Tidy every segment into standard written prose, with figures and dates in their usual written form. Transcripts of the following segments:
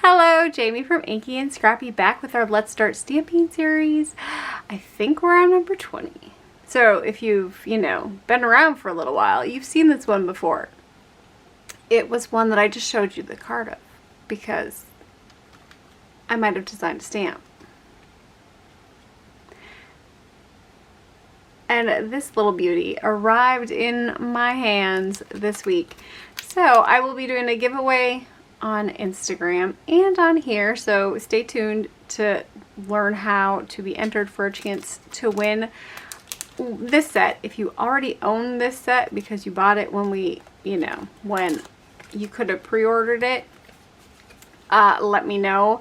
Hello, Jamie from Inky&Scrappy back with our Let's Start Stamping series. I think we're on number 20. So if you've, been around for a little while, you've seen this one before. It was one that I just showed you the card of because I might have designed a stamp. And this little beauty arrived in my hands this week. So I will be doing a giveaway on Instagram and on here, so stay tuned to learn how to be entered for a chance to win this set. If you already own this set because you bought it when when you could have pre-ordered it, let me know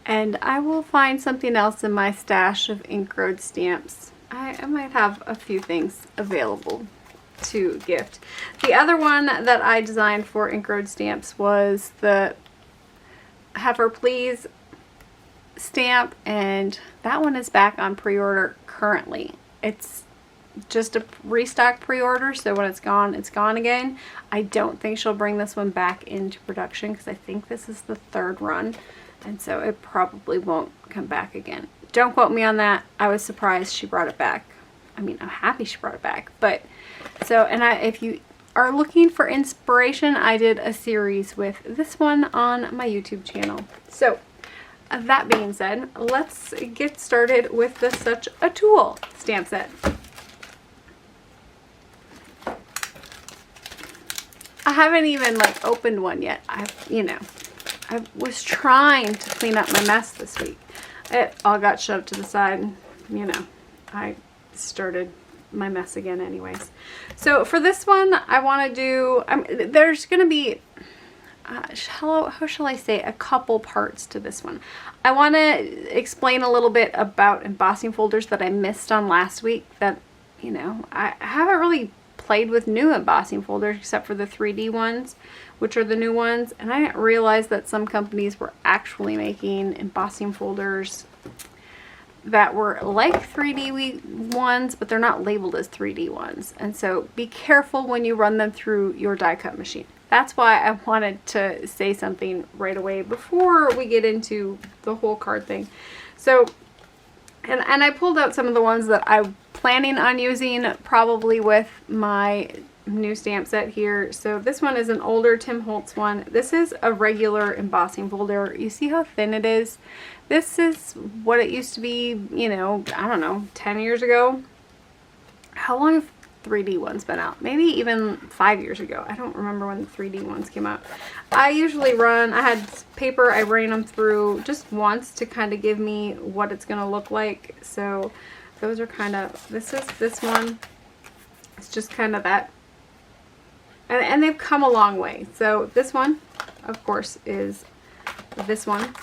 and I will find something else in my stash of ink road stamps. I might have a few things available to gift. The other one that I designed for ink road stamps was the Have Her Please stamp, and that one is back on pre-order currently. It's just a restock pre-order, so when it's gone again. I don't think she'll bring this one back into production because I think this is the third run, and so it probably won't come back again. Don't quote me on that. I was surprised she brought it back. I mean, I'm happy she brought it back, but so, and if you are looking for inspiration, I did a series with this one on my YouTube channel. So that being said, let's get started with the Such a Tool stamp set. I haven't even opened one yet. I was trying to clean up my mess this week. It all got shoved to the side. I started my mess again anyways. So for this one, I want to do, there's going to be, how shall I say, a couple parts to this one. I want to explain a little bit about embossing folders that I missed on last week that, I haven't really played with new embossing folders except for the 3D ones, which are the new ones, and I didn't realize that some companies were actually making embossing folders that were like 3D ones, but they're not labeled as 3D ones. And so be careful when you run them through your die cut machine. That's why I wanted to say something right away before we get into the whole card thing. So, and I pulled out some of the ones that I'm planning on using probably with my new stamp set here. So this one is an older Tim Holtz one. This is a regular embossing folder. You see how thin it is? This is what it used to be, I don't know, 10 years ago. How long have 3D ones been out? Maybe even 5 years ago. I don't remember when the 3D ones came out. I usually I had paper, I ran them through just once to kind of give me what it's going to look like. So those are kind of, this one. It's just kind of that. And they've come a long way. So this one, of course, is this one.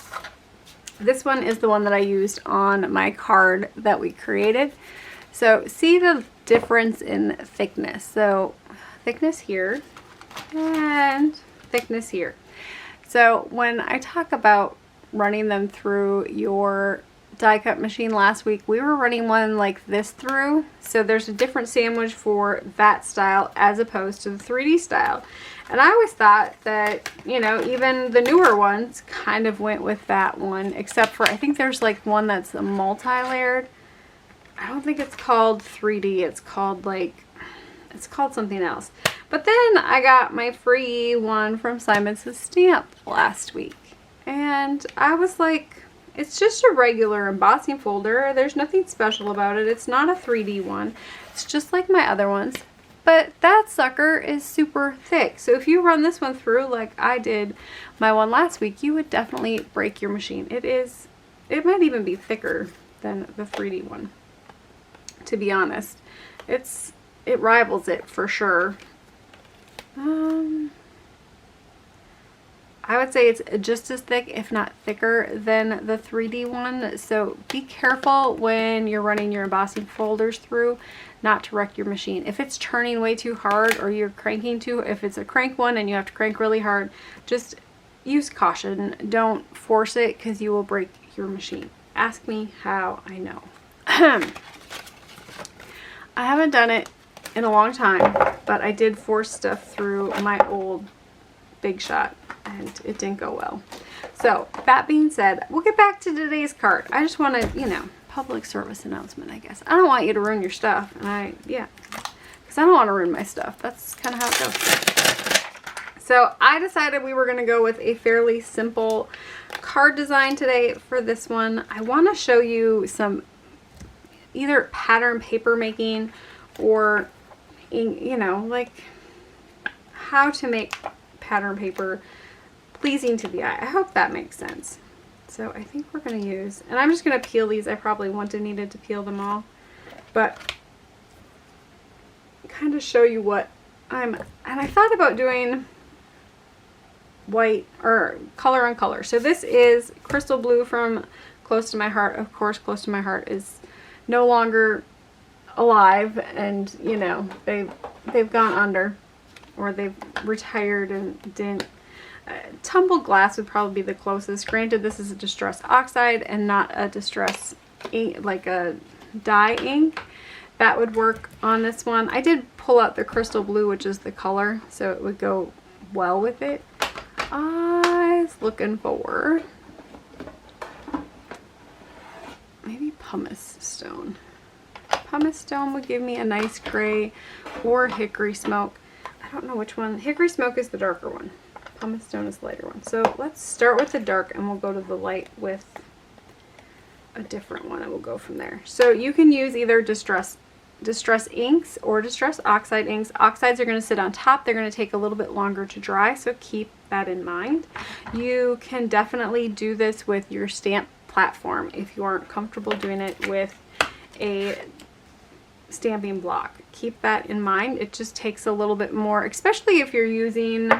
This one is the one that I used on my card that we created. So see the difference in thickness. So thickness here and thickness here. So when I talk about running them through your die cut machine last week, we were running one like this through. So there's a different sandwich for that style as opposed to the 3D style. And I always thought that, even the newer ones kind of went with that one, except for I think there's one that's a multi-layered. I don't think it's called 3D. It's called it's called something else. But then I got my free one from Simon Says Stamp last week. And I was like, it's just a regular embossing folder. There's nothing special about it. It's not a 3D one. It's just like my other ones. But that sucker is super thick. So if you run this one through like I did my one last week, you would definitely break your machine. It might even be thicker than the 3D one, to be honest. It rivals it for sure. I would say it's just as thick, if not thicker, than the 3D one. So be careful when you're running your embossing folders through not to wreck your machine. If it's turning way too hard or you're cranking if it's a crank one and you have to crank really hard, just use caution. Don't force it because you will break your machine. Ask me how I know. I haven't done it in a long time, but I did force stuff through my old Big Shot and it didn't go well. So that being said, we'll get back to today's card. I just want to, you know, public service announcement, I guess. I don't want you to ruin your stuff. And because I don't want to ruin my stuff. That's kind of how it goes. So I decided we were going to go with a fairly simple card design today for this one. I want to show you some either pattern paper making or, you know, like how to make pattern paper pleasing to the eye. I hope that makes sense. So I think we're going to use, and I'm just going to peel these. I probably wouldn't have needed to peel them all, but kind of show you what and I thought about doing white or color on color. So this is Crystal Blue from Close to My Heart. Of course, Close to My Heart is no longer alive, and you know, they've gone under, or they've retired and didn't. Tumbled Glass would probably be the closest. Granted, this is a Distress Oxide and not a Distress ink, like a dye ink. That would work on this one. I did pull out the Crystal Blue, which is the color, so it would go well with it. I was looking for maybe Pumice Stone. Pumice Stone would give me a nice gray, or Hickory Smoke. I don't know which one. Hickory Smoke is the darker one. Pumice Stone is the lighter one. So let's start with the dark and we'll go to the light with a different one and we'll go from there. So you can use either Distress inks or Distress Oxide inks. Oxides are going to sit on top. They're going to take a little bit longer to dry, so keep that in mind. You can definitely do this with your stamp platform if you aren't comfortable doing it with a stamping block. Keep that in mind. It just takes a little bit more, especially if you're using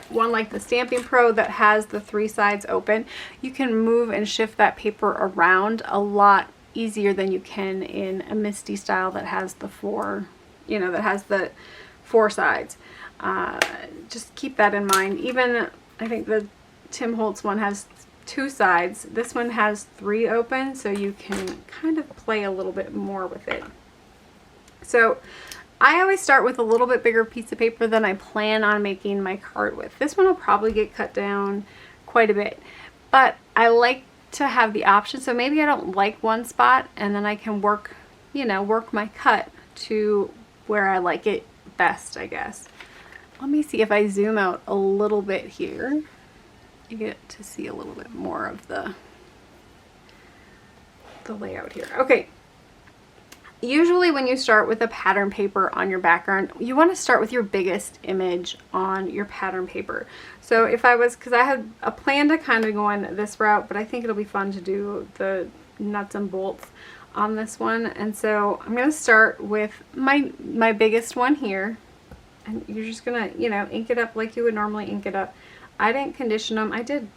one like the Stamping Pro that has the 3 sides open. You can move and shift that paper around a lot easier than you can in a Misty style that has the 4, you know, that has the 4 sides. Just keep that in mind. Even I think the Tim Holtz one has 2 sides. This one has 3 open, so you can kind of play a little bit more with it. So I always start with a little bit bigger piece of paper than I plan on making my card with. This one will probably get cut down quite a bit, but I like to have the option. So maybe I don't like one spot and then I can work, you know, work my cut to where I like it best, I guess. Let me see if I zoom out a little bit here. You get to see a little bit more of the layout here. Okay. Usually when you start with a pattern paper on your background, you want to start with your biggest image on your pattern paper. So if I was, because I had a plan to kind of go on this route, but I think it'll be fun to do the nuts and bolts on this one. And so I'm going to start with my biggest one here. And you're just going to, you know, ink it up like you would normally ink it up. I didn't condition them. I did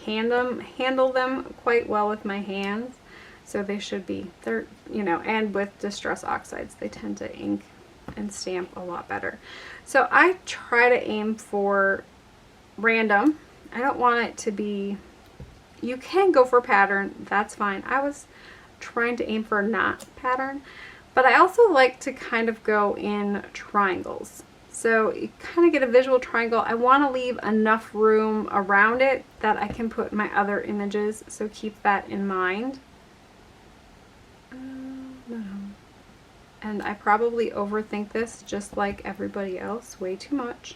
handle them quite well with my hands. So they should be, they're, you know, and with Distress Oxides, they tend to ink and stamp a lot better. So I try to aim for random. I don't want it to be, you can go for pattern, that's fine. I was trying to aim for not pattern, but I also like to kind of go in triangles. So you kind of get a visual triangle. I want to leave enough room around it that I can put my other images, so keep that in mind. And I probably overthink this just like everybody else way too much.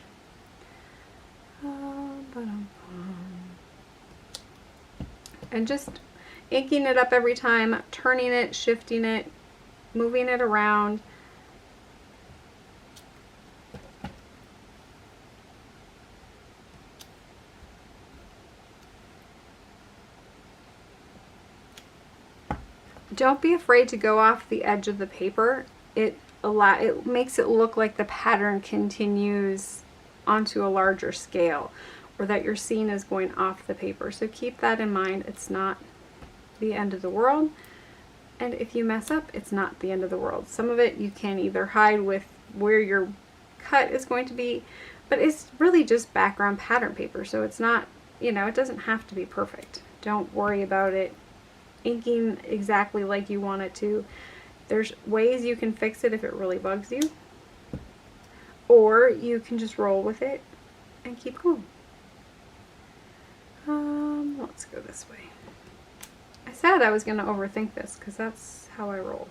And just inking it up every time, turning it, shifting it, moving it around. Don't be afraid to go off the edge of the paper. It makes it look like the pattern continues onto a larger scale, or that your scene is going off the paper. So keep that in mind. It's not the end of the world. And if you mess up, it's not the end of the world. Some of it you can either hide with where your cut is going to be, but it's really just background pattern paper. So it's not, you know, it doesn't have to be perfect. Don't worry about it inking exactly like you want it to. There's ways you can fix it if it really bugs you, or you can just roll with it and keep going. Let's go this way. I said I was going to overthink this because that's how I roll.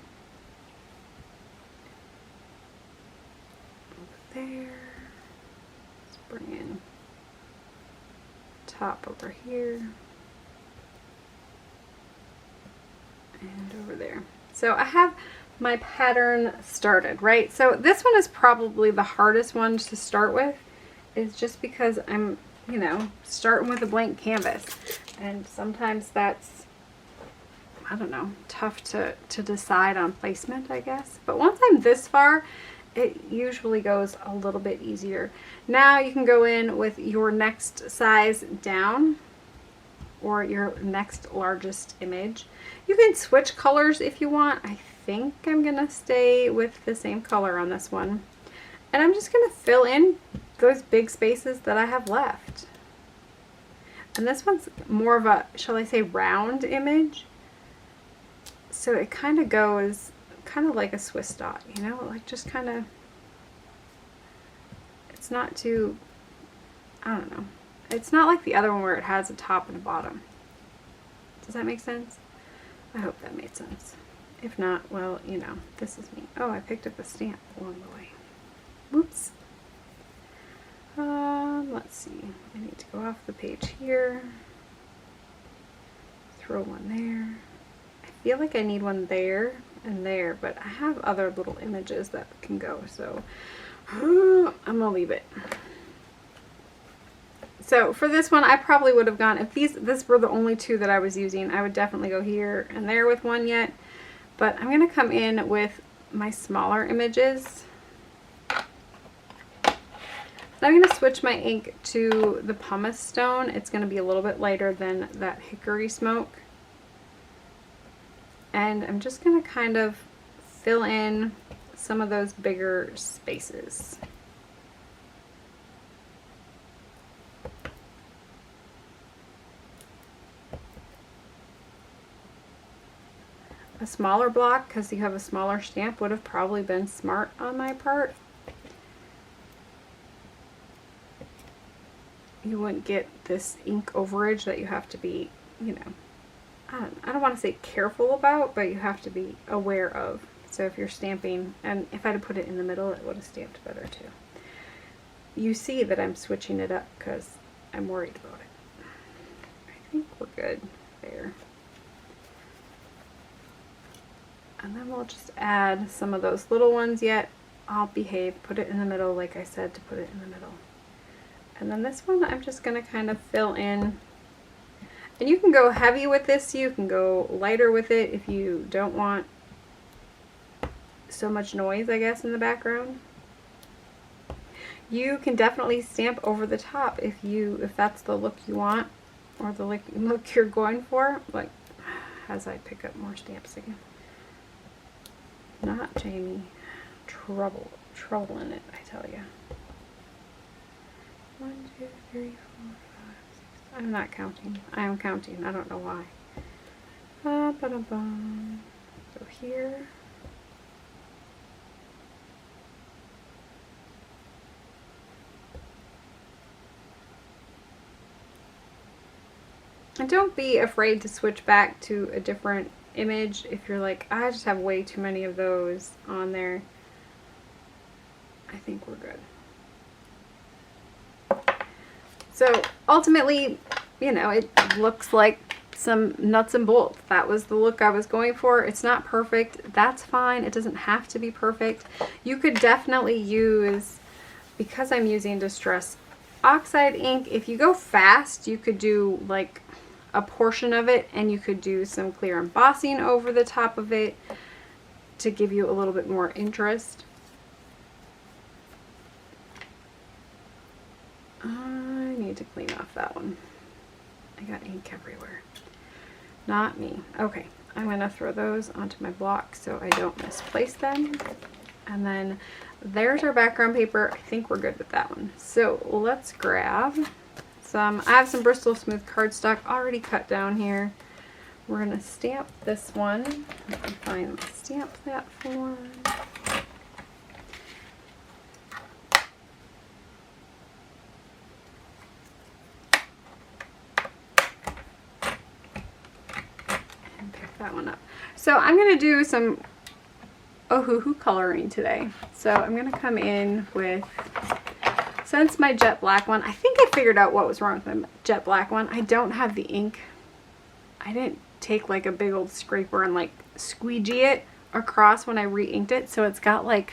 Over there. Let's bring in top over here. And over there. So I have my pattern started, right? So this one is probably the hardest one to start with, is just because I'm, you know, starting with a blank canvas. And sometimes that's, I don't know, tough to decide on placement, I guess. But once I'm this far, it usually goes a little bit easier. Now you can go in with your next size down, or your next largest image. You can switch colors if you want. I think I'm gonna stay with the same color on this one. And I'm just gonna fill in those big spaces that I have left. And this one's more of a, shall I say, round image. So it kind of goes kind of like a Swiss dot, you know, like just kind of, it's not too, I don't know. It's not like the other one where it has a top and a bottom. Does that make sense? I hope that made sense. If not, well, you know, this is me. Oh, I picked up a stamp along the way. Whoops. Let's see. I need to go off the page here. Throw one there. I feel like I need one there and there, but I have other little images that can go, so I'm gonna leave it. So for this one, I probably would have gone, if this were the only two that I was using, I would definitely go here and there with one yet. But I'm going to come in with my smaller images. I'm going to switch my ink to the Pumice stone. It's going to be a little bit lighter than that Hickory smoke. And I'm just going to kind of fill in some of those bigger spaces. A smaller block, because you have a smaller stamp, would have probably been smart on my part. You wouldn't get this ink overage that you have to be, you know, I don't want to say careful about, but you have to be aware of. So if you're stamping, and if I had put it in the middle, it would have stamped better too. You see that I'm switching it up because I'm worried about it. I think we're good there. And then we'll just add some of those little ones yet. I'll behave, put it in the middle like I said to put it in the middle. And then this one I'm just going to kind of fill in. And you can go heavy with this, you can go lighter with it if you don't want so much noise, I guess, in the background. You can definitely stamp over the top if that's the look you want, or the look you're going for. Like, as I pick up more stamps again. Not Jamie. Trouble in it, I tell you. 1, 2, 3, 4, 5, 6. I'm not counting. I am counting. I don't know why. So here. And don't be afraid to switch back to a different image if you're like, I just have way too many of those on there. I think we're good. So ultimately, you know, it looks like some nuts and bolts. That was the look I was going for. It's not perfect. That's fine. It doesn't have to be perfect. You could definitely use, because I'm using Distress Oxide ink, if you go fast, you could do like a portion of it, and you could do some clear embossing over the top of it to give you a little bit more interest. I need to clean off that one. I got ink everywhere. Not me. Okay, I'm gonna throw those onto my block so I don't misplace them. And then there's our background paper. I think we're good with that one. So let's grab some, I have some Bristol Smooth cardstock already cut down here. We're gonna stamp this one. I can find the stamp platform. that one up. So I'm going to do some Ohuhu coloring today. So I'm going to come in with, since my jet black one, I think I figured out what was wrong with my jet black one. I don't have the ink. I didn't take like a big old scraper and like squeegee it across when I re-inked it. So it's got like,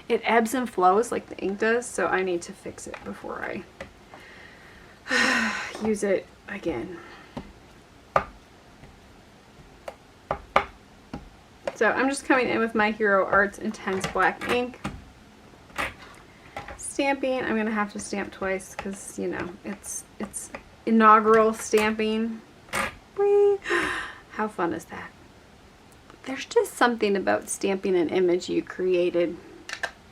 it ebbs and flows like the ink does. So I need to fix it before I use it again. So I'm just coming in with my Hero Arts Intense Black ink. Stamping, I'm going to have to stamp twice because, you know, it's inaugural stamping. Whee! How fun is that? There's just something about stamping an image you created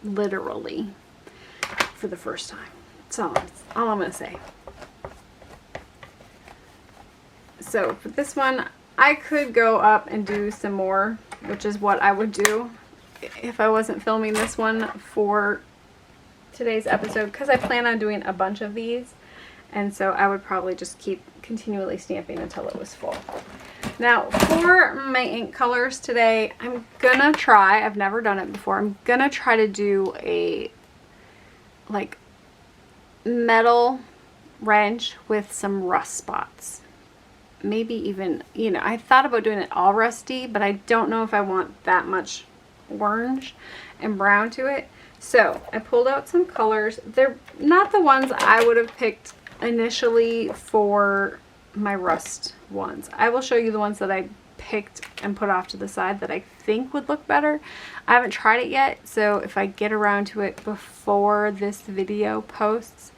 literally for the first time. That's all I'm going to say. So for this one, I could go up and do some more, which is what I would do if I wasn't filming this one for today's episode, because I plan on doing a bunch of these, and so I would probably just keep continually stamping until it was full. Now for my ink colors today, I'm gonna try, I've never done it before, I'm gonna try to do a like metal wrench with some rust spots. Maybe even, you know, I thought about doing it all rusty, but I don't know if I want that much orange and brown to it. So I pulled out some colors. They're not the ones I would have picked initially for my rust ones. I will show you the ones that I picked and put off to the side that I think would look better. I haven't tried it yet, so if I get around to it before this video posts,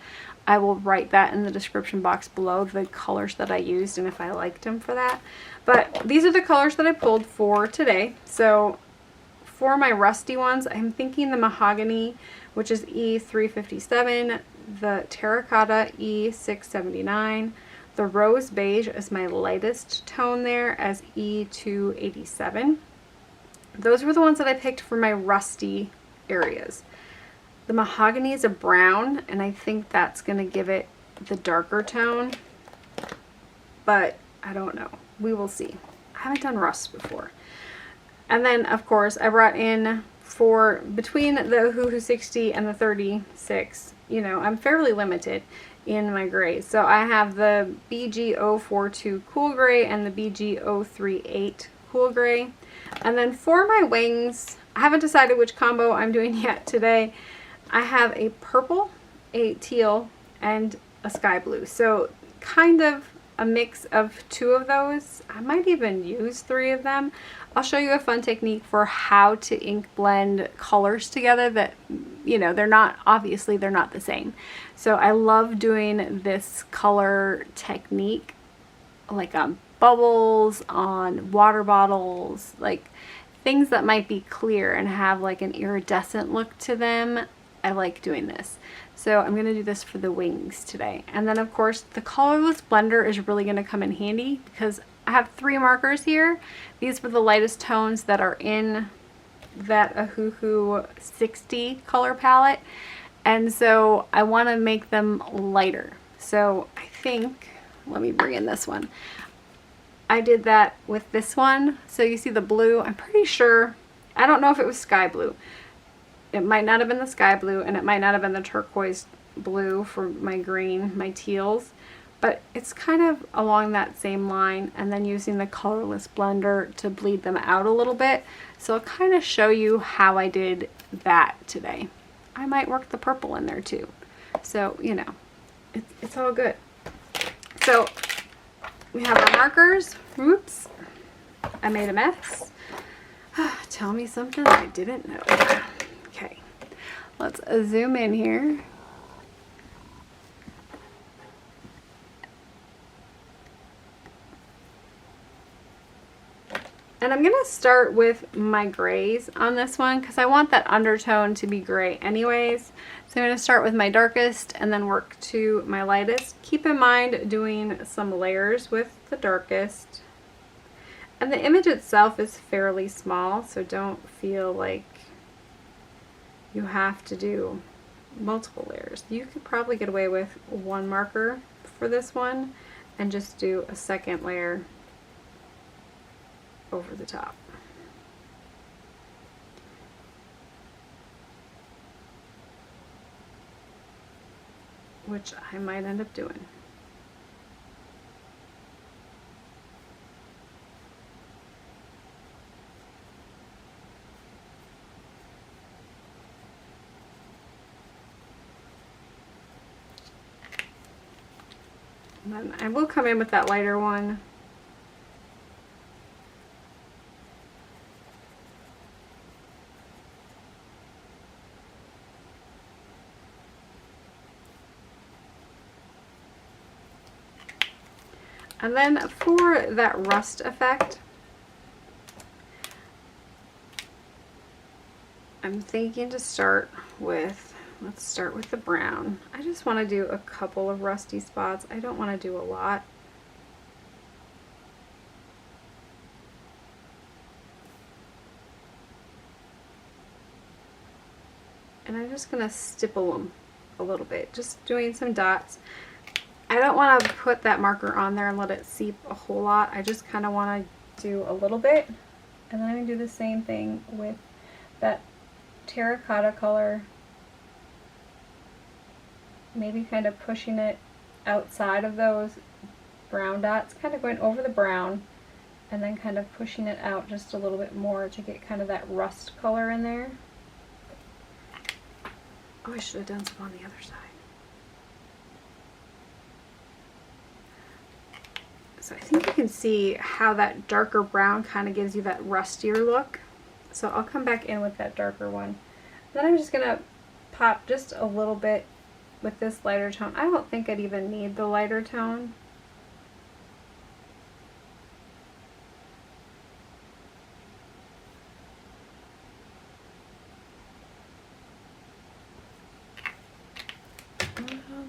I will write that in the description box below, the colors that I used and if I liked them for that. But these are the colors that I pulled for today. So for my rusty ones, I'm thinking the mahogany, which is E357, the terracotta E679, the rose beige is my lightest tone there as E287. Those were the ones that I picked for my rusty areas. The mahogany is a brown, and I think that's going to give it the darker tone, but I don't know. We will see. I haven't done rust before. And then, of course, I brought in for between the Ohuhu 60 and the 36, you know, I'm fairly limited in my grays. So I have the BG042 Cool Gray and the BG038 Cool Gray. And then for my wings, I haven't decided which combo I'm doing yet today. I have a purple, a teal, and a sky blue. So kind of a mix of two of those. I might even use three of them. I'll show you a fun technique for how to ink blend colors together that, you know, they're not, obviously they're not the same. So I love doing this color technique like on bubbles, on water bottles, like things that might be clear and have like an iridescent look to them. I like doing this. So I'm going to do this for the wings today. And then of course the colorless blender is really going to come in handy because I have 3 markers here. These were the lightest tones that are in that Ohuhu 60 color palette. And so I want to make them lighter. So I think, let me bring in this one. I did that with this one. So you see the blue, I'm pretty sure, I don't know if it was sky blue. It might not have been the sky blue, and it might not have been the turquoise blue for my green, my teals, but it's kind of along that same line, and then using the colorless blender to bleed them out a little bit. So I'll kind of show you how I did that today. I might work the purple in there too. So, you know, it's all good. So we have our markers. Oops, I made a mess. Tell me something I didn't know. Okay, let's zoom in here. And I'm going to start with my grays on this one because I want that undertone to be gray anyways. So I'm going to start with my darkest and then work to my lightest. Keep in mind doing some layers with the darkest. And the image itself is fairly small, so don't feel like you have to do multiple layers. You could probably get away with 1 marker for this one and just do a second layer over the top. Which I might end up doing. And then I will come in with that lighter one. And then for that rust effect, I'm thinking to start with, let's start with the brown. I just want to do a couple of rusty spots. I don't want to do a lot. And I'm just going to stipple them a little bit, just doing some dots. I don't want to put that marker on there and let it seep a whole lot. I just kind of want to do a little bit. And then I'm going to do the same thing with that terracotta color. Maybe kind of pushing it outside of those brown dots, kind of going over the brown and then kind of pushing it out just a little bit more to get kind of that rust color in there. Oh, I should have done some on the other side. So I think you can see how that darker brown kind of gives you that rustier look. So I'll come back in with that darker one. Then I'm just going to pop just a little bit with this lighter tone. I don't think I'd even need the lighter tone.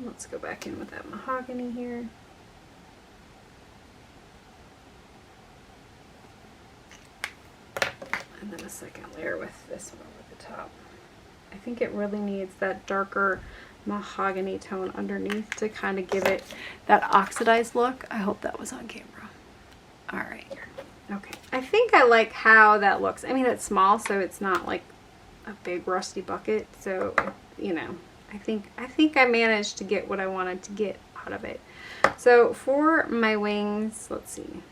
Let's go back in with that mahogany here. And then a second layer with this one over the top. I think it really needs that darker mahogany tone underneath to kind of give it that oxidized look. I hope that was on camera. All right. Okay. I think I like how that looks. I mean, it's small, so it's not like a big rusty bucket. So, you know, I think I managed to get what I wanted to get out of it. So for my wings, let's see.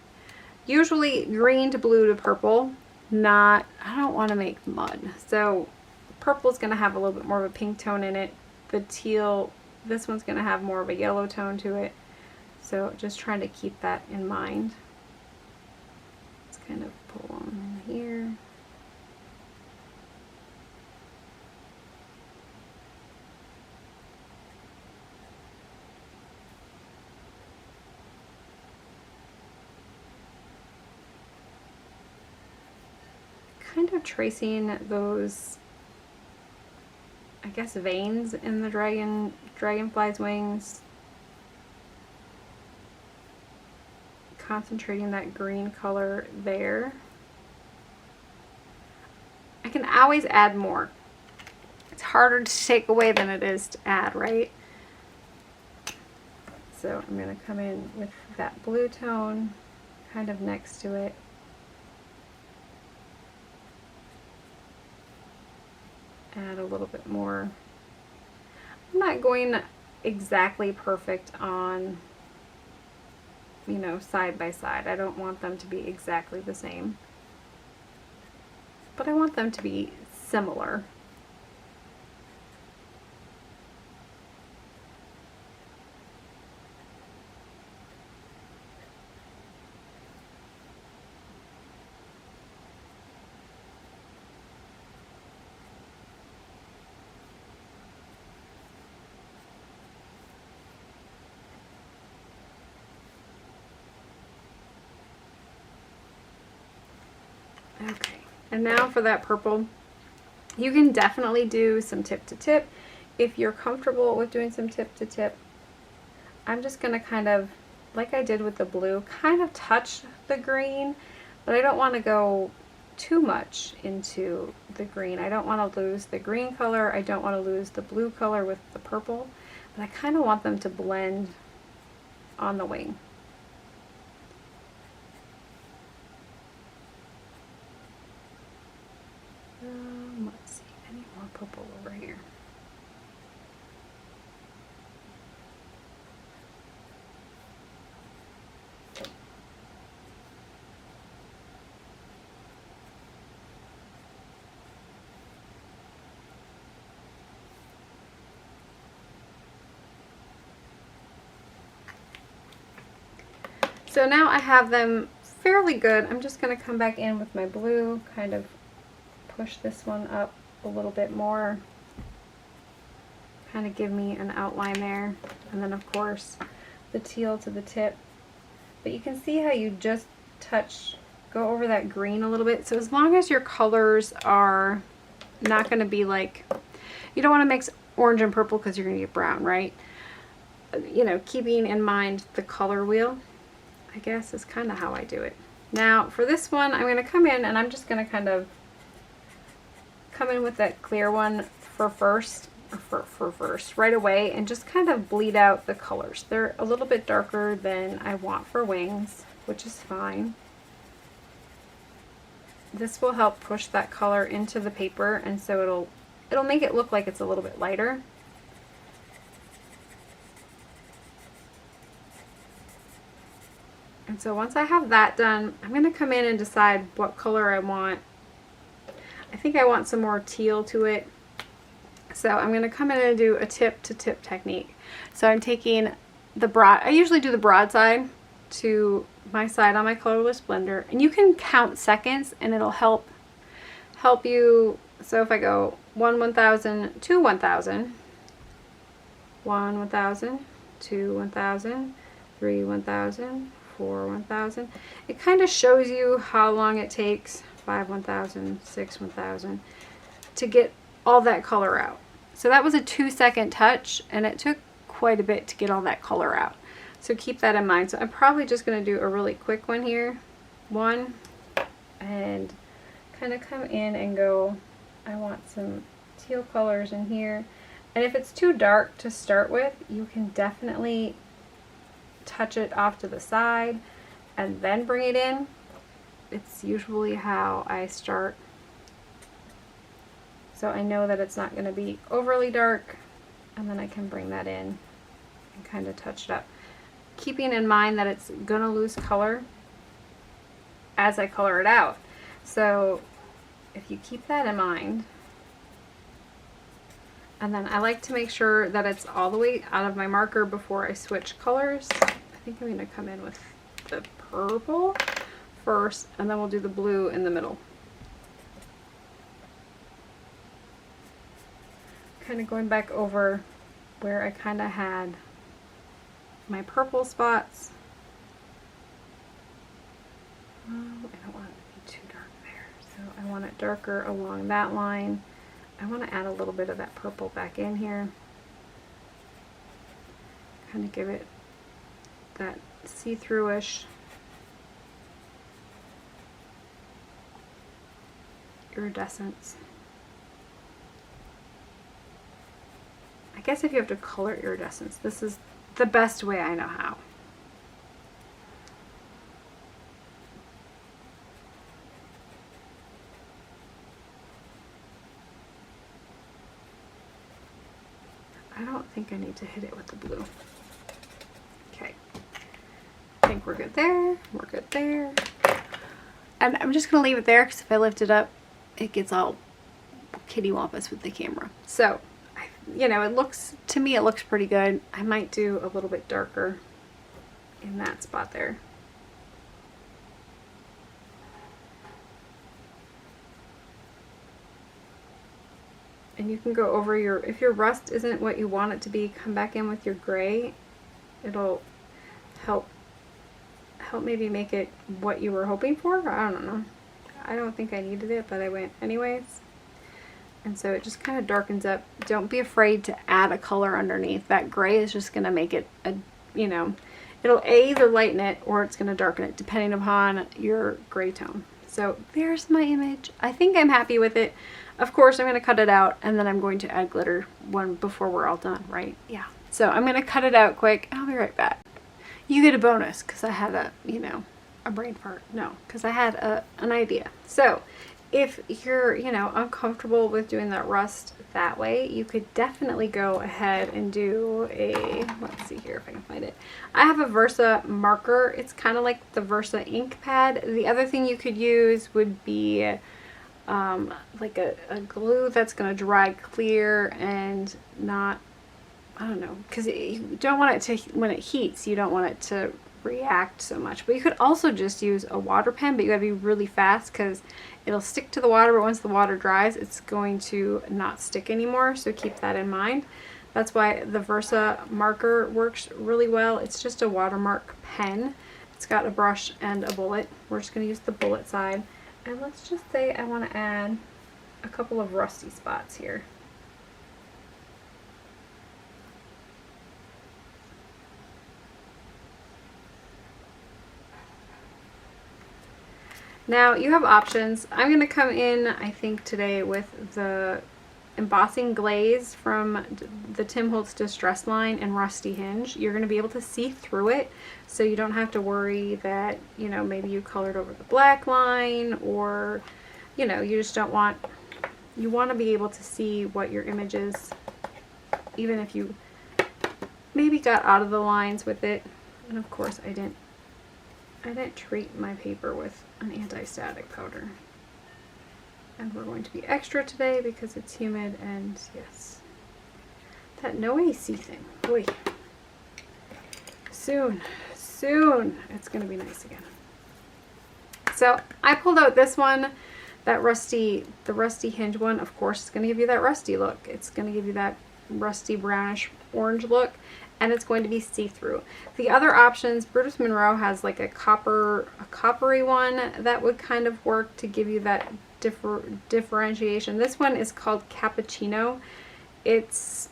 Usually green to blue to purple. I don't want to make mud. So purple is going to have a little bit more of a pink tone in it. The teal, this one's going to have more of a yellow tone to it. So just trying to keep that in mind. Let's kind of pull on in here. Kind of tracing those, I guess, veins in the dragonfly's wings. Concentrating that green color there. I can always add more. It's harder to take away than it is to add, right? So I'm going to come in with that blue tone kind of next to it. Add a little bit more. I'm not going exactly perfect on, you know, side by side. I don't want them to be exactly the same, but I want them to be similar. Okay, and now for that purple, you can definitely do some tip to tip if you're comfortable with doing some tip to tip. I'm just going to kind of, like I did with the blue, kind of touch the green, but I don't want to go too much into the green. I don't want to lose the green color. I don't want to lose the blue color with the purple, but I kind of want them to blend on the wing. purple over here. So now I have them fairly good. I'm just going to come back in with my blue, kind of push this one up a little bit more, kind of give me an outline there, and then of course the teal to the tip. But you can see how you just go over that green a little bit. So as long as your colors are not going to be like, you don't want to mix orange and purple because you're going to get brown, right? You know, keeping in mind the color wheel, I guess, is kind of how I do it. Now for this one, I'm going to come in and I'm just going to kind of come in with that clear one for first right away, and just kind of bleed out the colors. They're a little bit darker than I want for wings, which is fine. This will help push that color into the paper, and so it'll make it look like it's a little bit lighter. And so once I have that done, I'm going to come in and decide what color I want. I think I want some more teal to it. So I'm going to come in and do a tip to tip technique. So I'm taking I usually do the broad side to my side on my colorless blender. And you can count seconds and it'll help you. So if I go 1 1000, 2 1000, 1 1000, 2 1000, 3 1000, 4 1000. It kind of shows you how long it takes, 5 1000, 6 1000, to get all that color out. So that was a 2-second touch, and it took quite a bit to get all that color out. So keep that in mind. So I'm probably just going to do a really quick one here. One, and kind of come in and go, I want some teal colors in here. And if it's too dark to start with, you can definitely touch it off to the side and then bring it in. It's usually how I start. So I know that it's not going to be overly dark, and then I can bring that in and kind of touch it up. Keeping in mind that it's going to lose color as I color it out. So if you keep that in mind, and then I like to make sure that it's all the way out of my marker before I switch colors. I think I'm going to come in with the purple first, and then we'll do the blue in the middle. Kind of going back over where I kind of had my purple spots. I don't want it to be too dark there, so I want it darker along that line. I want to add a little bit of that purple back in here. Kind of give it that see-through-ish iridescence. I guess if you have to color iridescence, this is the best way I know how. I don't think I need to hit it with the blue. Okay. I think we're good there. We're good there. And I'm just going to leave it there because if I lift it up, it gets all kittywampus with the camera. So, you know, it looks, to me, it looks pretty good. I might do a little bit darker in that spot there. And you can go over your, if your rust isn't what you want it to be, come back in with your gray. It'll help maybe make it what you were hoping for. I don't know. I don't think I needed it, but I went anyways. And so it just kind of darkens up. Don't be afraid to add a color underneath. That gray is just going to make it, you know, it'll either lighten it or it's going to darken it depending upon your gray tone. So there's my image. I think I'm happy with it. Of course, I'm going to cut it out and then I'm going to add glitter before we're all done, right? Yeah. So I'm going to cut it out quick. I'll be right back. You get a bonus because I had a, you know, a brain fart. No, because I had an idea. So if you're, you know, uncomfortable with doing that rust that way, you could definitely go ahead and do a, let's see here if I can find it. I have a Versa marker. It's kind of like the Versa ink pad. The other thing you could use would be like a glue that's going to dry clear and not, I don't know, because you don't want it to, when it heats, you don't want it to react so much. But you could also just use a water pen, but you gotta be really fast because it'll stick to the water, but once the water dries, it's going to not stick anymore, so keep that in mind. That's why the Versa marker works really well. It's just a watermark pen. It's got a brush and a bullet. We're just gonna use the bullet side. And let's just say I want to add a couple of rusty spots here. Now you have options. I'm going to come in, I think today, with the embossing glaze from the Tim Holtz Distress line and Rusty Hinge. You're going to be able to see through it, so you don't have to worry that, you know, maybe you colored over the black line, or, you know, you just don't want, you want to be able to see what your image is, even if you maybe got out of the lines with it. And of course I didn't treat my paper with an anti-static powder. And we're going to be extra today because it's humid, and yes, that no AC thing. Boy, soon it's going to be nice again. So I pulled out this one, the Rusty Hinge one. Of course, it's going to give you that rusty look. It's going to give you that rusty brownish orange look, and it's going to be see-through. The other options, Brutus Monroe has like a coppery one that would kind of work to give you that differentiation. This one is called Cappuccino. It's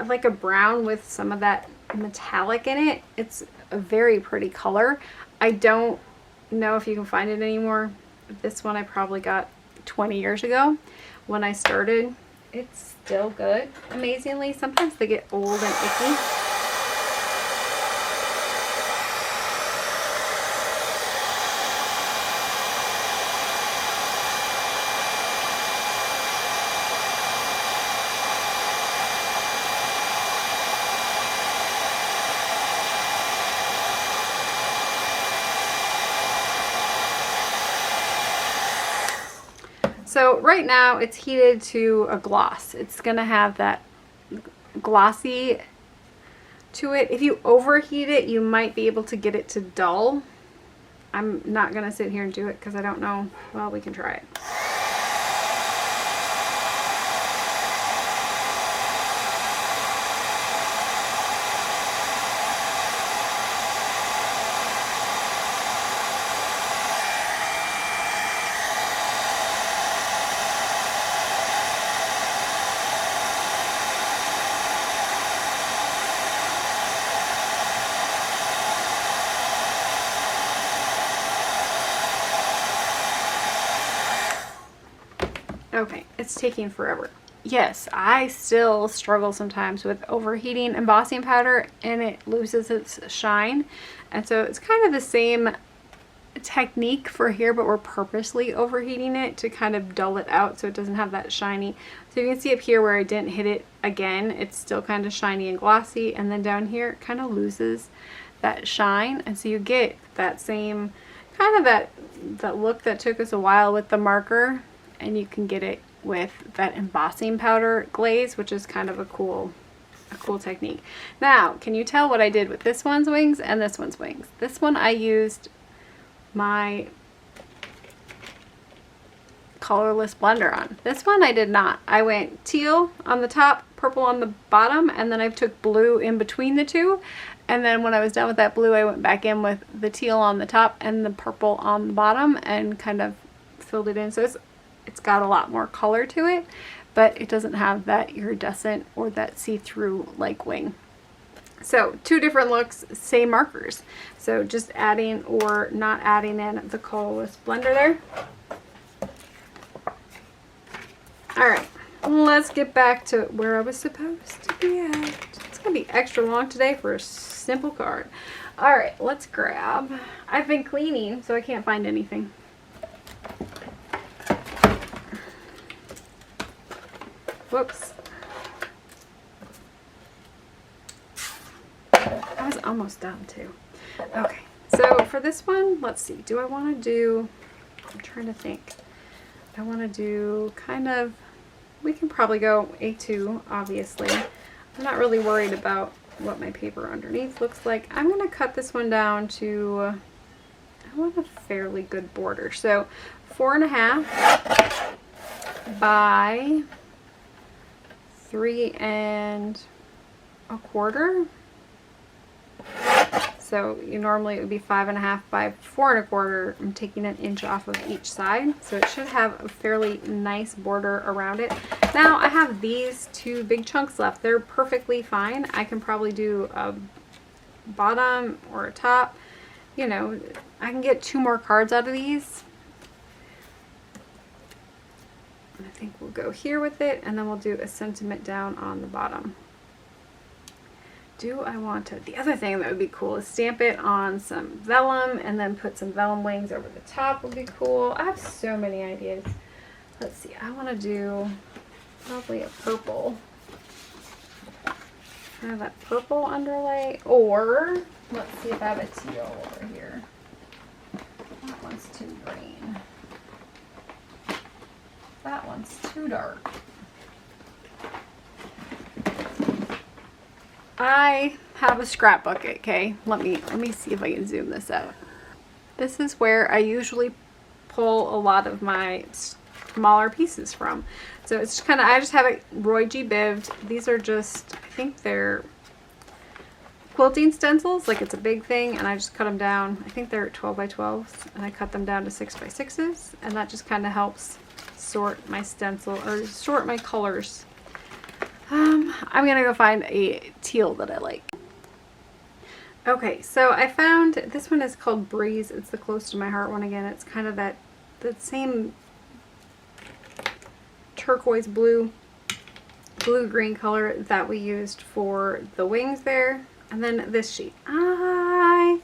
like a brown with some of that metallic in it. It's a very pretty color. I don't know if you can find it anymore. This one I probably got 20 years ago when I started. It's still good, amazingly. Sometimes they get old and icky. So right now it's heated to a gloss. It's gonna have that glossy to it. If you overheat it, you might be able to get it to dull. I'm not gonna sit here and do it because I don't know. Well, we can try it. Okay, it's taking forever. Yes, I still struggle sometimes with overheating embossing powder and it loses its shine. And so it's kind of the same technique for here, but we're purposely overheating it to kind of dull it out so it doesn't have that shiny. So you can see up here where I didn't hit it again, it's still kind of shiny and glossy, and then down here it kind of loses that shine, and so you get that same kind of that look that took us a while with the marker, and you can get it with that embossing powder glaze, which is kind of a cool technique. Now, can you tell what I did with this one's wings and this one's wings? This one I used my colorless blender on. This one I did not. I went teal on the top, purple on the bottom, and then I took blue in between the two. And then when I was done with that blue, I went back in with the teal on the top and the purple on the bottom and kind of filled it in. So it's got a lot more color to it, but it doesn't have that iridescent or that see-through like wing. So two different looks, same markers. So just adding or not adding in the colorless blender there. All right, let's get back to where I was supposed to be at. It's gonna be extra long today for a simple card. All right, let's grab. I've been cleaning, so I can't find anything. Whoops. I was almost done too. Okay, so for this one, let's see. Do I want to do, I'm trying to think. I want to do kind of, we can probably go A2, obviously. I'm not really worried about what my paper underneath looks like. I'm going to cut this one down to, I want a fairly good border. So 4.5 by 3.25. So you normally it would be 5.5 by 4.25. I'm taking an inch off of each side, so it should have a fairly nice border around it. Now I have these two big chunks left. They're perfectly fine. I can probably do a bottom or a top. You know, I can get 2 more cards out of these. I think we'll go here with it, and then we'll do a sentiment down on the bottom. Do I want to, the other thing that would be cool is stamp it on some vellum and then put some vellum wings over the top would be cool. I have so many ideas. Let's see, I want to do probably a purple. I have that purple underlay, or let's see if I have a teal over here. That one's too green. That one's too dark. I have a scrap bucket, okay? Let me see if I can zoom this out. This is where I usually pull a lot of my smaller pieces from. So it's just kind of, I just have it Roy G. Biv'd. These are just, I think they're quilting stencils, like it's a big thing, and I just cut them down. I think they're 12 by 12s, and I cut them down to 6 by 6s, and that just kind of helps sort my stencil, or sort my colors. I'm gonna go find a teal that I like. Okay, so I found, this one is called Breeze. It's the Close to My Heart one again. It's kind of that same turquoise blue, blue-green color that we used for the wings there. And then this sheet. I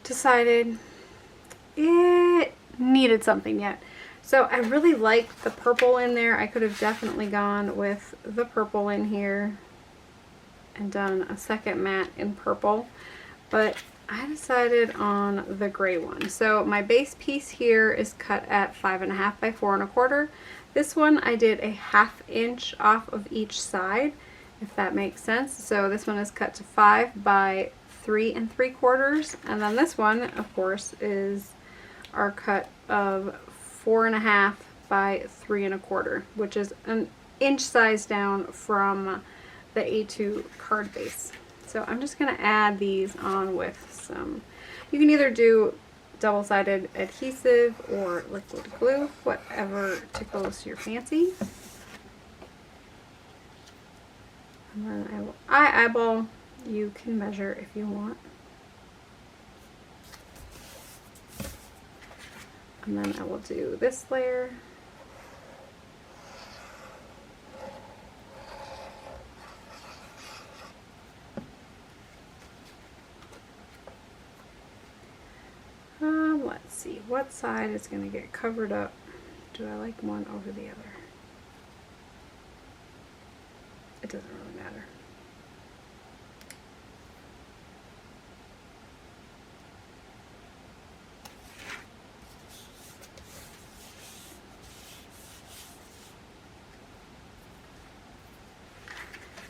decided it needed something yet. So I really like the purple in there. I could have definitely gone with the purple in here and done a second matte in purple, but I decided on the gray one. So my base piece here is cut at 5.5 by 4.25. This one I did a 1/2 inch off of each side, if that makes sense. So this one is cut to 5 by 3.75, and then this one, of course, is our cut of 4.5 by 3.25, which is an inch size down from the A2 card base. So I'm just going to add these on with some, you can either do double-sided adhesive or liquid glue, whatever tickles your fancy. And then I will eyeball. You can measure if you want. And then I will do this layer. Let's see, what side is going to get covered up? Do I like one over the other? It doesn't really matter.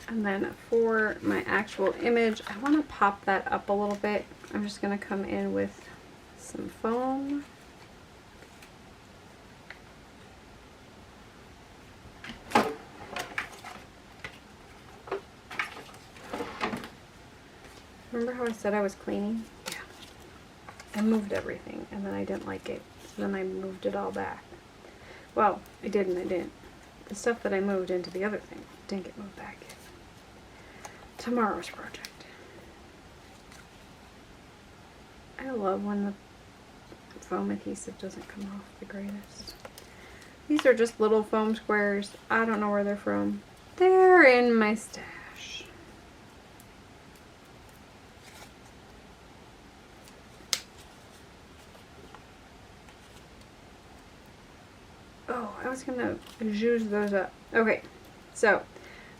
And then for my actual image, I want to pop that up a little bit. I'm just going to come in with some foam. Remember how I said I was cleaning? Yeah. I moved everything and then I didn't like it. So then I moved it all back. Well, I did and I didn't. The stuff that I moved into the other thing didn't get moved back yet. Tomorrow's project. I love when the foam adhesive doesn't come off the greatest. These are just little foam squares. I don't know where they're from. They're in my stash. Oh, I was gonna zhuzh those up. Okay, So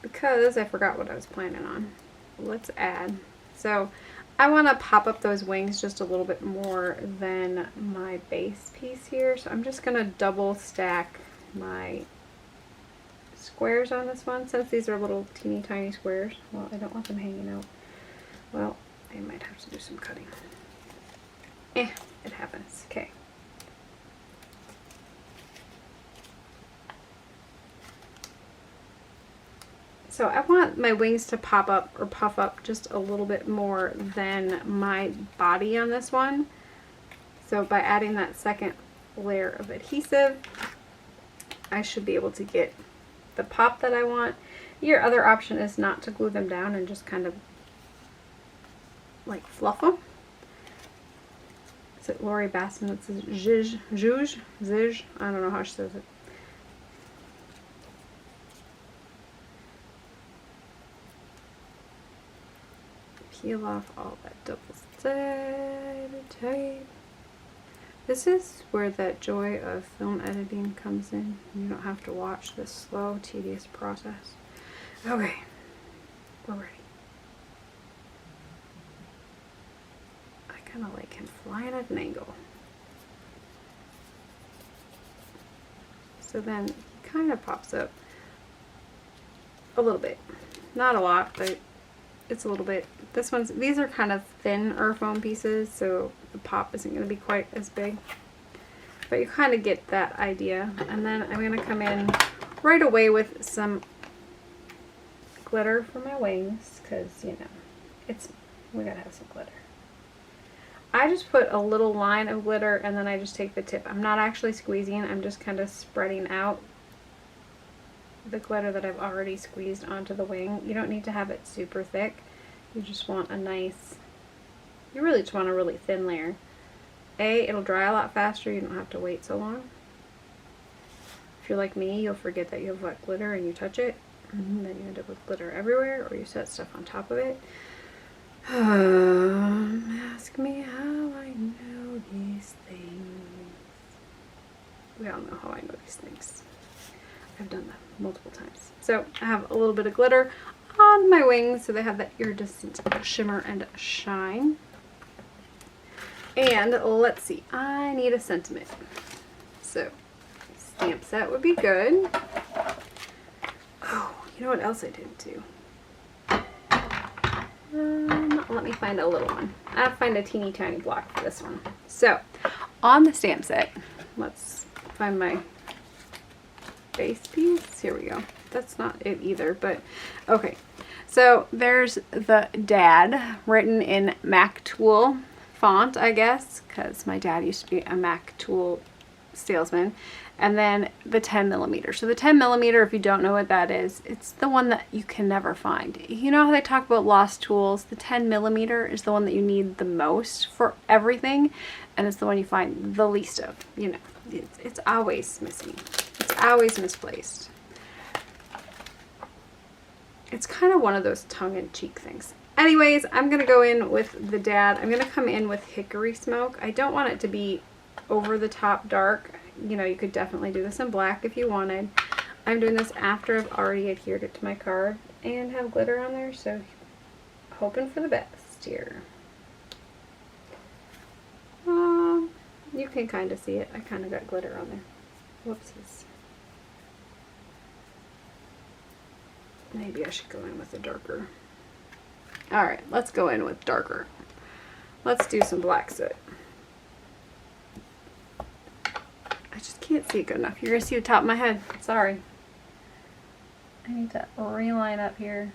because I forgot what I was planning on, let's add. So I want to pop up those wings just a little bit more than my base piece here. So I'm just going to double stack my squares on this one, since these are little teeny tiny squares. Well, I don't want them hanging out. Well, I might have to do some cutting. It happens. Okay. So I want my wings to pop up or puff up just a little bit more than my body on this one. So by adding that second layer of adhesive, I should be able to get the pop that I want. Your other option is not to glue them down and just kind of like fluff them. Is it Lori Bassman that says zhizh, zhuzh, zhizh? I don't know how she says it. Peel off all that double-sided tape. This is where that joy of film editing comes in. You don't have to watch this slow, tedious process. Okay, we're ready. I kind of like him flying at an angle. So then he kind of pops up a little bit. Not a lot, but it's a little bit. These are kind of thinner foam pieces, so the pop isn't going to be quite as big. But you kind of get that idea. And then I'm going to come in right away with some glitter for my wings, because, you know, we gotta have some glitter. I just put a little line of glitter and then I just take the tip. I'm not actually squeezing, I'm just kind of spreading out the glitter that I've already squeezed onto the wing. You don't need to have it super thick. You just want you really just want a really thin layer. It'll dry a lot faster, you don't have to wait so long. If you're like me, you'll forget that you have wet glitter and you touch it, and then you end up with glitter everywhere, or you set stuff on top of it. Ask me how I know these things. We all know how I know these things. I've done that multiple times. So I have a little bit of glitter on my wings so they have that iridescent shimmer and shine. And let's see, I need a sentiment. So stamp set would be good. Oh, you know what else I didn't do? Let me find a little one. I'll find a teeny tiny block for this one. So on the stamp set, let's find my base piece. Here we go. That's not it either, but okay. So there's the dad written in Mac Tool font, I guess, because my dad used to be a Mac Tool salesman. And then the 10mm. So the 10mm, if you don't know what that is, it's the one that you can never find. You know how they talk about lost tools? The 10mm is the one that you need the most for everything, and it's the one you find the least of. You know, it's always missing. It's always misplaced. It's kind of one of those tongue-in-cheek things. Anyways, I'm going to go in with the dad. I'm going to come in with Hickory Smoke. I don't want it to be over the top dark. You know, you could definitely do this in black if you wanted. I'm doing this after I've already adhered it to my card and have glitter on there, so hoping for the best here. You can kind of see it. I kind of got glitter on there. Whoopsies. Maybe I should go in with a darker. Alright, let's go in with darker. Let's do some black soot. I just can't see it good enough. You're going to see the top of my head. Sorry. I need to reline up here.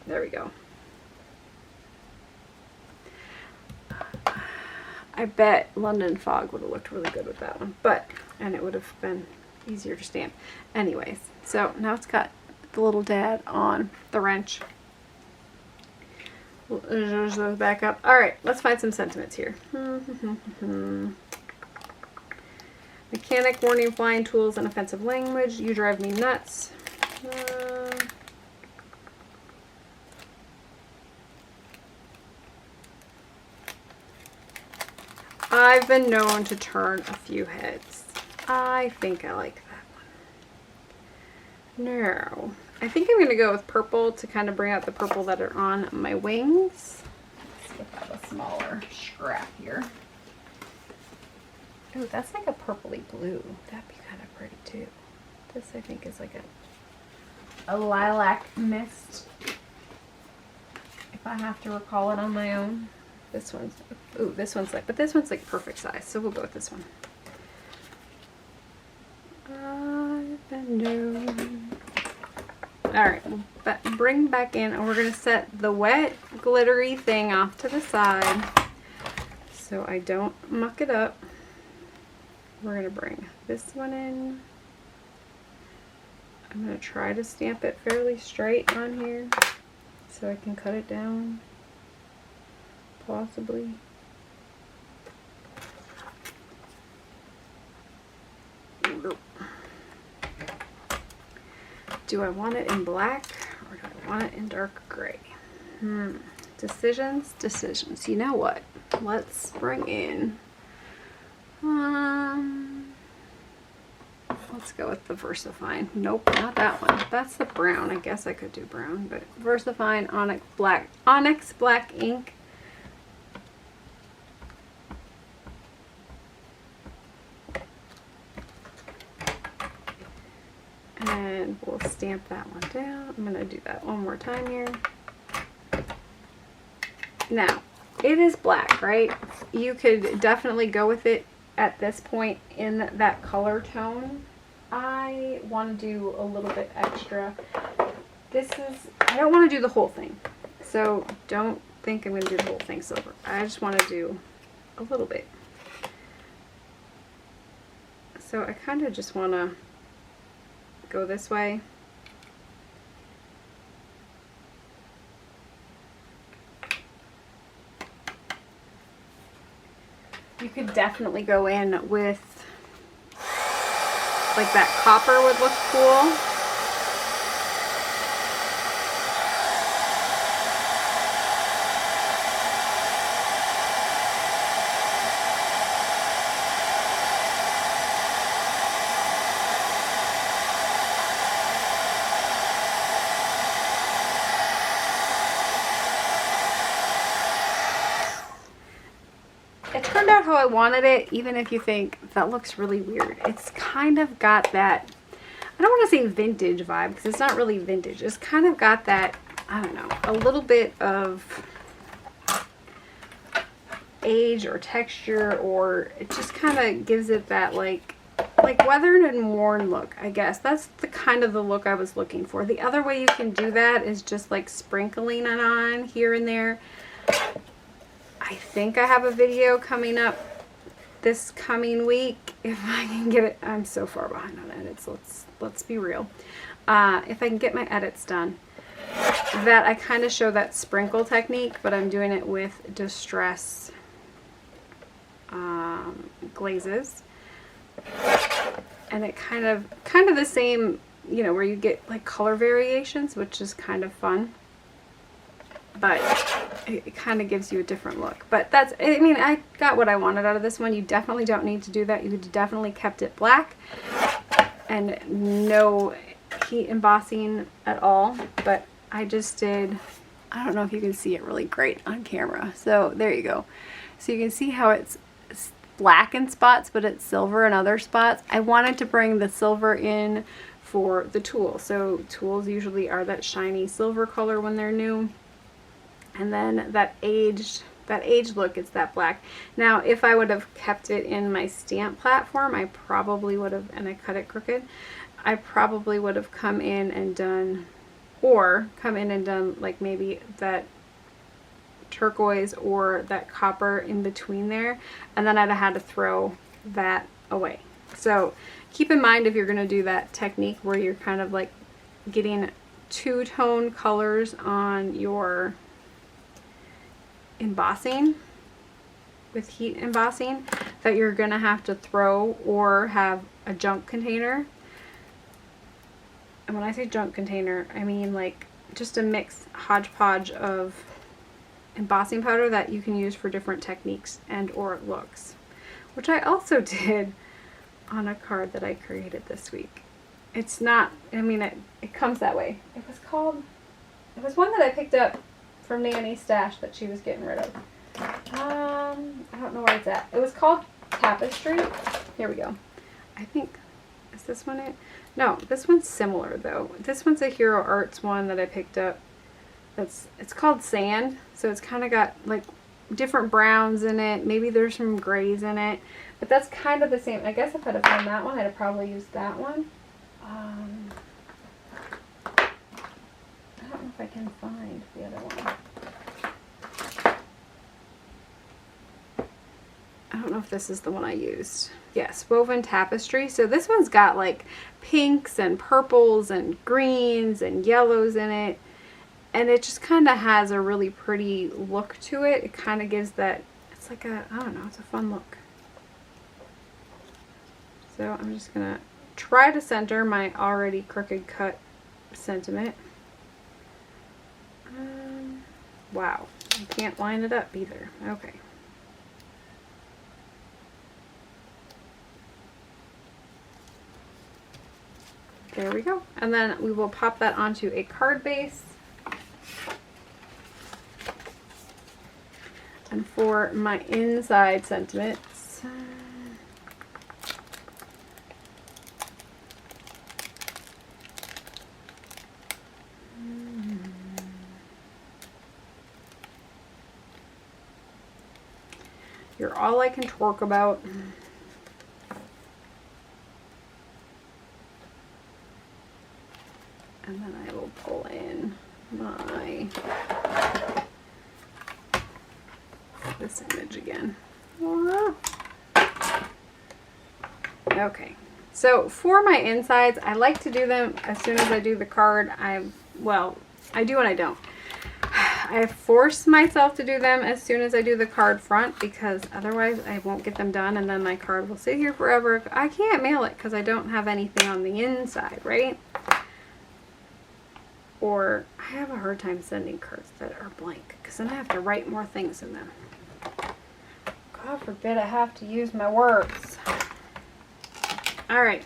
There we go. I bet London Fog would have looked really good with that one. And it would have been easier to stamp. Anyways, so now it's got the little dad on the wrench. Zhuzh those back up. Alright, let's find some sentiments here. Mechanic, warning, flying tools, and offensive language. You drive me nuts. I've been known to turn a few heads. I think I like that one. Now, I think I'm going to go with purple to kind of bring out the purple that are on my wings. Let's see if I have a smaller scrap here. Oh, that's like a purpley blue. That'd be kind of pretty too. This I think is like a lilac mist, if I have to recall it on my own. This one's, ooh, this one's like, but this one's like perfect size, so we'll go with this one. Alright, bring back in, and we're going to set the wet glittery thing off to the side so I don't muck it up. We're going to bring this one in. I'm going to try to stamp it fairly straight on here so I can cut it down, possibly. Do I want it in black or do I want it in dark gray? Decisions, decisions. You know what? Let's bring in, let's go with the VersaFine. Nope, not that one. That's the brown. I guess I could do brown, but VersaFine Onyx black ink. And we'll stamp that one down. I'm going to do that one more time here. Now, it is black, right? You could definitely go with it at this point in that color tone. I want to do a little bit extra. I don't want to do the whole thing. So don't think I'm going to do the whole thing silver. I just want to do a little bit. So I kind of just want to go this way. You could definitely go in with like that copper would look cool. How I wanted it, even if you think that looks really weird. It's kind of got that, I don't want to say vintage vibe because it's not really vintage. It's kind of got that, I don't know, a little bit of age or texture, or it just kind of gives it that like weathered and worn look, I guess. That's the kind of the look I was looking for. The other way you can do that is just like sprinkling it on here and there. I think I have a video coming up this coming week, if I can get it. I'm so far behind on edits, let's be real. If I can get my edits done, that I kind of show that sprinkle technique, but I'm doing it with distress glazes, and it kind of the same, you know, where you get like color variations, which is kind of fun. But it kind of gives you a different look. But that's, I mean, I got what I wanted out of this one. You definitely don't need to do that. You definitely kept it black and no heat embossing at all. But I just did, I don't know if you can see it really great on camera. So there you go. So you can see how it's black in spots, but it's silver in other spots. I wanted to bring the silver in for the tool. So tools usually are that shiny silver color when they're new. And then that aged look, it's that black. Now, if I would have kept it in my stamp platform, I probably would have, and I cut it crooked, I probably would have come in and done like maybe that turquoise or that copper in between there, and then I'd have had to throw that away. So keep in mind, if you're going to do that technique where you're kind of like getting two-tone colors on your embossing with heat embossing, that you're gonna have to throw or have a junk container. And when I say junk container, I mean like just a mix hodgepodge of embossing powder that you can use for different techniques and or looks, which I also did on a card that I created this week. it's not, I mean, it comes that way. It was one that I picked up from Nanny's stash that she was getting rid of. I don't know where it's at. It was called Tapestry. Here we go. I think, is this one it? No, this one's similar though. This one's a Hero Arts one that I picked up. It's called Sand, so it's kind of got like different browns in it. Maybe there's some grays in it, but that's kind of the same. I guess if I'd have found that one, I'd have probably used that one. I don't know if I can find the other one. I don't know if this is the one I used. Yes, Woven Tapestry. So this one's got like pinks and purples and greens and yellows in it. And it just kind of has a really pretty look to it. It kind of gives that, it's like a, I don't know, it's a fun look. So I'm just going to try to center my already crooked cut sentiment. Wow, I can't line it up either. Okay. There we go. And then we will pop that onto a card base. And for my inside sentiments, you're all I can talk about. And then I will pull in my, this image again. Okay, so for my insides, I like to do them as soon as I do the card. Well, I do and I don't. I force myself to do them as soon as I do the card front because otherwise I won't get them done and then my card will sit here forever. I can't mail it because I don't have anything on the inside, right? Or I have a hard time sending cards that are blank because then I have to write more things in them. God forbid I have to use my words. Alright.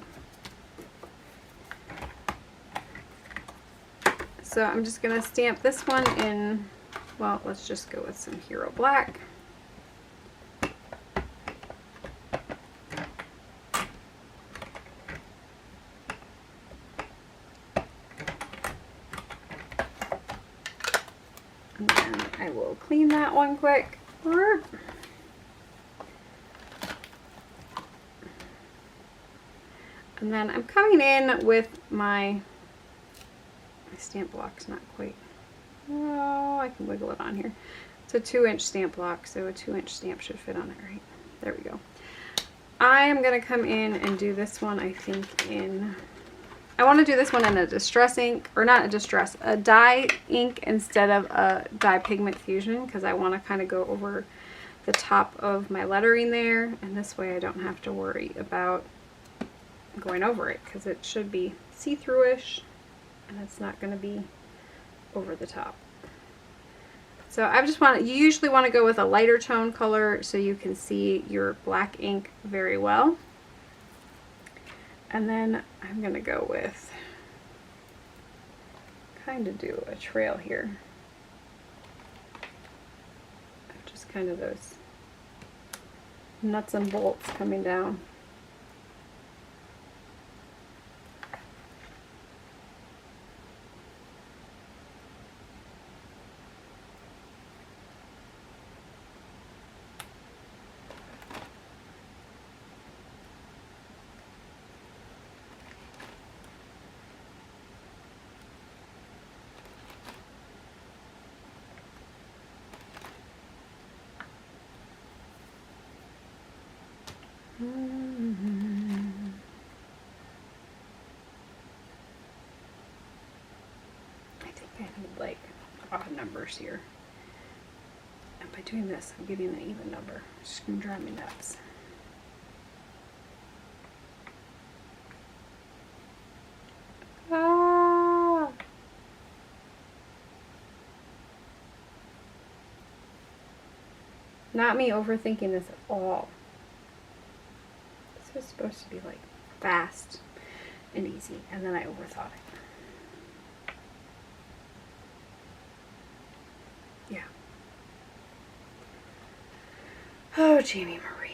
So I'm just going to stamp this one in, well, let's just go with some Hero Black. And then I will clean that one quick. And then I'm coming in with my stamp block's not quite, oh, I can wiggle it on here. It's a 2-inch stamp block, so a 2-inch stamp should fit on it, right? There we go. I am going to come in and do this one, I think, in, I want to do this one in a distress ink, or not a distress, a dye ink instead of a dye pigment fusion, because I want to kind of go over the top of my lettering there, and this way I don't have to worry about going over it, because it should be see-through-ish, and it's not going to be over the top. So I just want, you usually want to go with a lighter tone color so you can see your black ink very well. And then I'm going to go with, kind of do a trail here. Just kind of those nuts and bolts coming down. I think I need like odd numbers here. And by doing this, I'm getting an even number. It's going to drive me nuts. Ah! Not me overthinking this at all. This was supposed to be like fast. and easy, and then I overthought it. Yeah. Oh, Jamie Marie.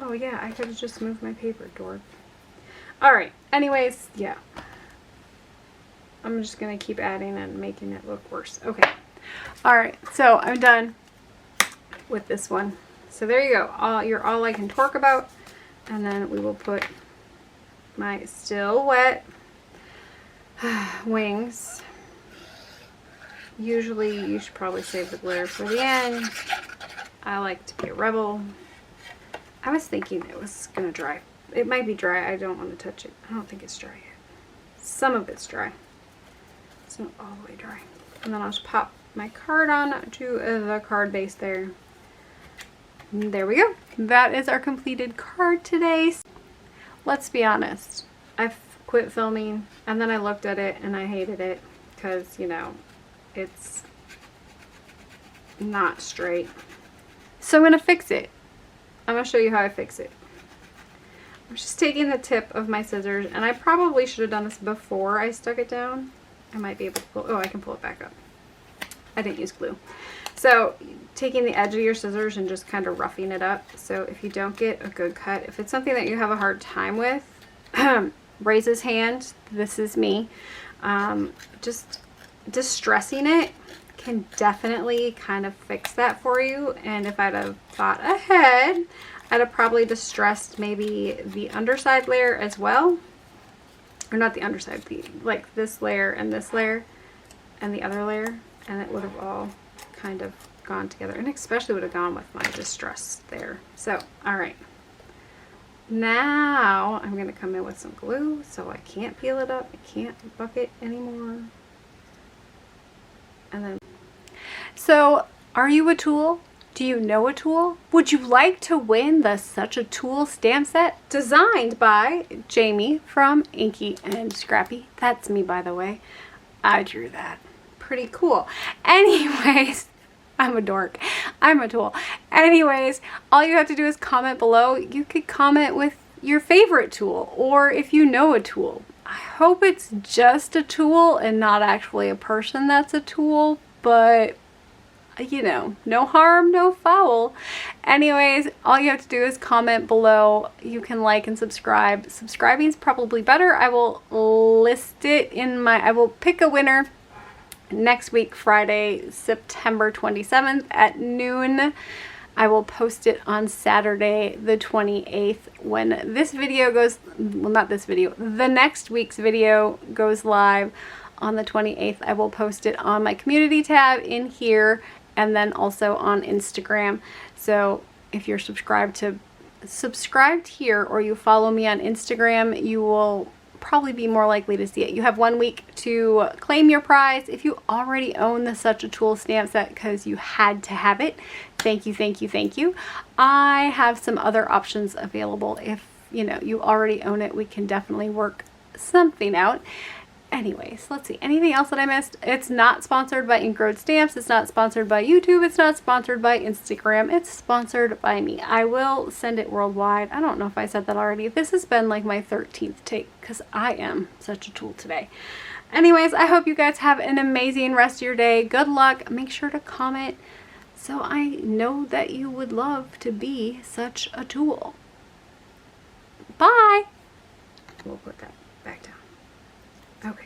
Oh yeah, I could have just moved my paper, dork. Alright, anyways, yeah. I'm just going to keep adding and making it look worse. Okay. Alright, so I'm done with this one. So there you go. You're all I can talk about. And then we will put my still wet wings. Usually you should probably save the glitter for the end. I like to be a rebel. I was thinking it was going to dry. It might be dry. I don't want to touch it. I don't think it's dry yet. Some of it's dry. It's not all the way dry. And then I'll just pop my card on to the card base there. And there we go. That is our completed card today. Let's be honest. I've quit filming and then I looked at it and I hated it because, you know, it's not straight. So I'm going to fix it. I'm going to show you how I fix it. I'm just taking the tip of my scissors, and I probably should have done this before I stuck it down. I might be able to pull, oh, I can pull it back up. I didn't use glue. So taking the edge of your scissors and just kind of roughing it up. So if you don't get a good cut, if it's something that you have a hard time with, raise his hand. This is me. Just distressing it can definitely kind of fix that for you. And if I'd have thought ahead, I'd have probably distressed maybe the underside layer as well. Or not the underside, like this layer and the other layer. And it would have all kind of gone together. And especially would have gone with my distress there. So, alright. Now I'm going to come in with some glue so I can't peel it up. I can't bucket anymore. And then, so are you a tool? Do you know a tool? Would you like to win the Such a Tool stamp set designed by Jamie from Inky&Scrappy? That's me, by the way. I drew that. Pretty cool. Anyways, I'm a dork. I'm a tool. Anyways, all you have to do is comment below. You could comment with your favorite tool or if you know a tool. I hope it's just a tool and not actually a person that's a tool, but you know, no harm, no foul. Anyways, all you have to do is comment below. You can like and subscribe. Subscribing is probably better. I will list it in my, I will pick a winner next week, Friday, September 27th at noon. I will post it on Saturday, the 28th, when this video goes, well, not this video, the next week's video goes live on the 28th. I will post it on my community tab in here and then also on Instagram. So if you're subscribed here or you follow me on Instagram, you will probably be more likely to see it. You have 1 week to claim your prize. If you already own the Such a Tool stamp set because you had to have it, thank you, thank you, thank you. I have some other options available. If you know you already own it, we can definitely work something out. Anyways, let's see. Anything else that I missed? It's not sponsored by Ink Road Stamps. It's not sponsored by YouTube. It's not sponsored by Instagram. It's sponsored by me. I will send it worldwide. I don't know if I said that already. This has been like my 13th take because I am such a tool today. Anyways, I hope you guys have an amazing rest of your day. Good luck. Make sure to comment so I know that you would love to be such a tool. Bye. We'll put that back down. Okay.